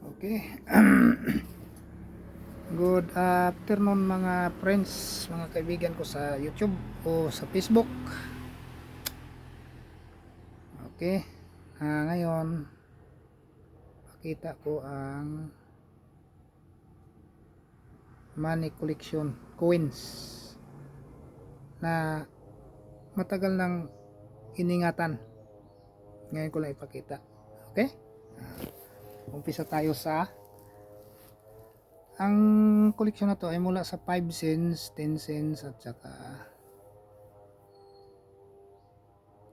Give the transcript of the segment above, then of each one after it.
Okay. Good afternoon mga friends, mga kaibigan ko sa YouTube o sa Facebook. Okay. Ngayon, pakita ko ang money collection coins na matagal nang iningatan. Ngayon ko lang ipakita. Okay? Umpisa tayo sa ang koleksyon na to ay mula sa 5 cents, 10 cents at saka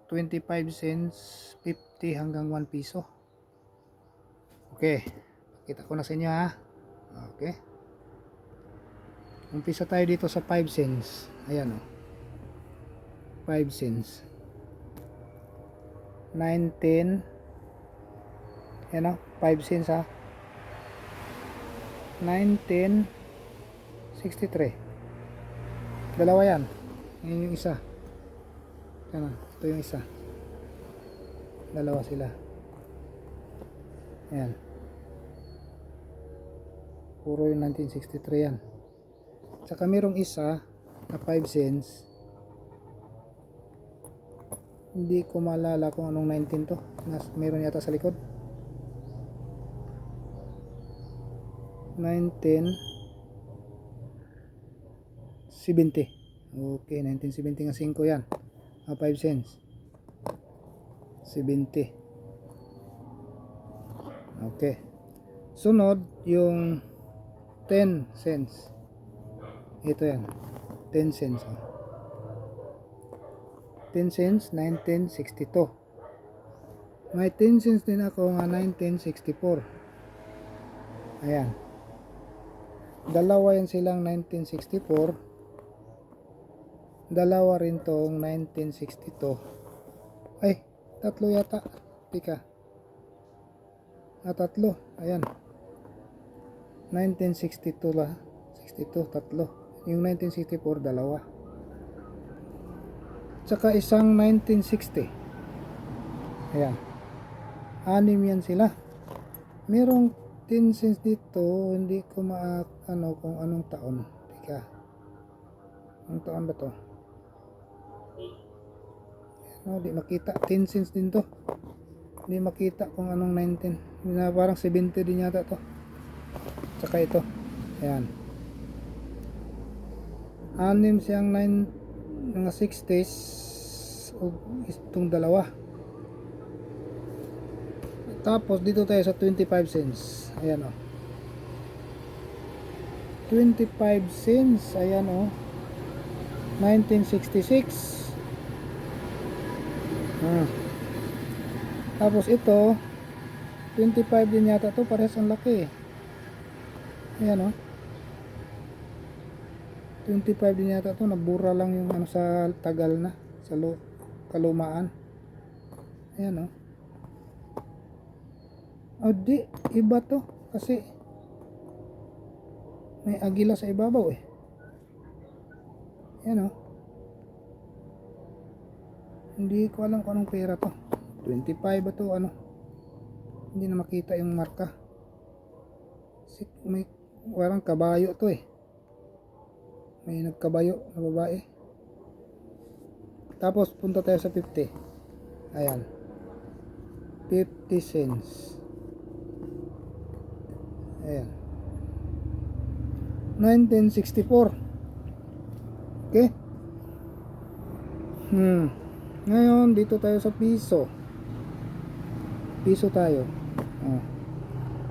25 cents, 50 hanggang 1 piso. Okay. Pakita ko na sa inyo ha. Okay. Umpisa tayo dito sa 5 cents. Ayan o. 5 cents. 9, 10. Ayan o. 5 cents ha. 9, 10, 63. Dalawa yan. Yan yung isa. Ayan, ito yung isa. Dalawa sila. Ayan. Puro yung 1963 yan. Saka merong isa na 5 cents. Hindi ko maalala kung anong 19 to. Meron yata sa likod. 1970. Okay, 1970 nga 5 yan. 5 cents. 70. Okay. Sunod yung 10 cents. Ito yan. 10 cents. 10 cents, 1962. May 10 cents din ako nga 1964. Ayan. Dalawa yan silang 1964. Dalawa rin tong 1962. Ay, tatlo yata. Tika. Tatlo. Ayan. 1962 lah. 62, tatlo. Yung 1964, dalawa. Tsaka isang 1960. Ayan. 6 yan sila. Merong 10 cents dito, hindi ko kung anong taon. Tika. Anong taon ba to? Di makita. 10 cents din to. Hindi makita kung anong 19. Parang 70 din yata to. Tsaka ito. Ayan. 6 siyang 9 mga 60s. Itong dalawa. Tapos dito tayo sa 25 cents. Ayan o. 25 cents. Ayan o. 1966. Tapos ito 25 din yata to. Parehas ang laki. Ayan o. 25 din yata to. Nabura lang yung ano sa tagal na. Sa kalumaan. Ayan o. Di, iba to kasi may agila sa ibabaw eh. Yan o. Hindi ko alam kung anong pera to. 25 ba to ano. Hindi na makita yung marka. May parang kabayo to eh. May nagkabayo na babae. Tapos punta tayo sa 50. Ayan. 50 cents. Ayan. 1964. Okay. Ngayon dito tayo sa piso. Piso tayo.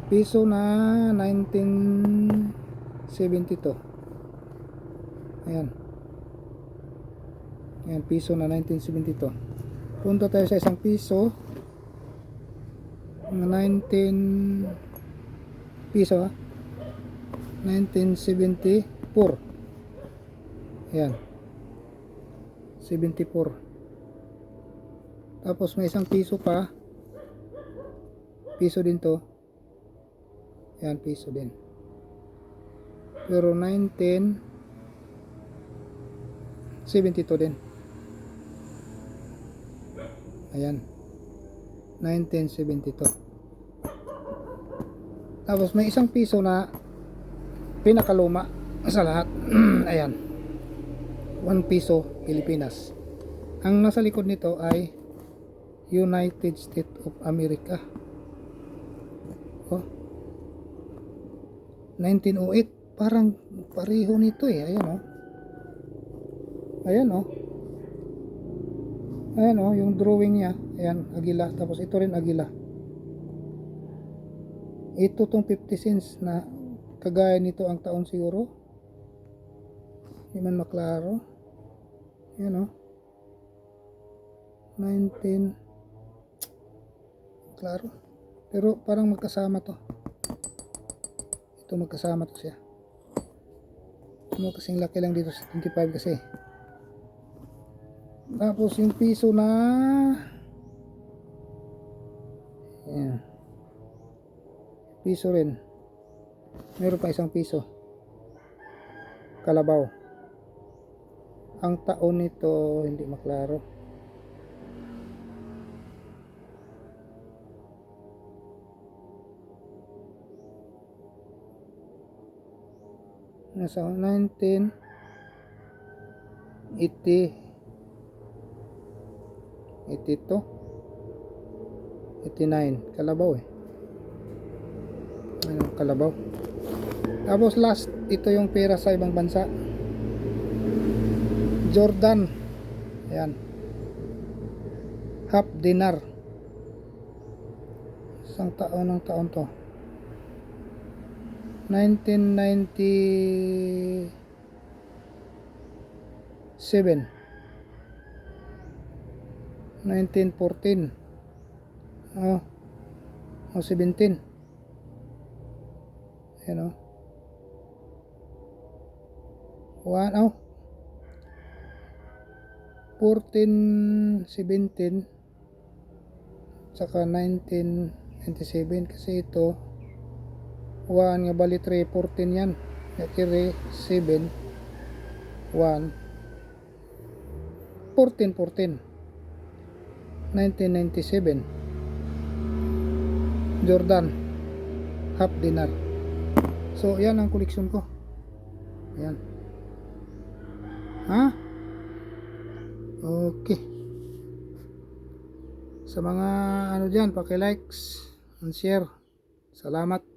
Piso na 1972. Ayan. Ayan, piso na 1972. Punta tayo sa isang piso. 19 piso 1974. Ayan. 74. Tapos may isang piso pa. Piso din to. Ayan, piso din. Pero 1972 din. Ayan. 1972. Tapos may isang piso na pinakaluma sa lahat. Ayan. 1 piso Pilipinas. Ang nasa likod nito ay United States of America. Oh, 1908. Parang pareho nito eh. Ayan oh. Ayan oh. Ayan oh, yung drawing niya. Ayan, agila. Tapos ito rin agila. Ito tong 50 cents na kagaya nito ang taon siguro. Hindi man maklaro. Ayan oh. 19 klaro. Pero parang magkasama to. Ito magkasama to siya. Ano kasing laki lang dito sa 25 kasi. Tapos yung piso na ayan. Piso rin. Meron pa isang piso. Kalabaw. Ang taon nito hindi maklaro. Nasa 1980 82 89 kalabaw eh. Ano kalabaw. Tapos last, ito yung pera sa ibang bansa. Jordan. Ayan. Half dinar. Isang taon ng taon to. 1997. 1914. Oh. 17. Ayan oh. 14, 17 saka 1997 kasi ito 1 nga bali 3, 14 yan nakiri 7 1 14 14 1997 Jordan half dinar. So yan ang koleksyon ko. Ayan. Ha? Okay. Sa mga ano dyan, paki-likes and share. Salamat.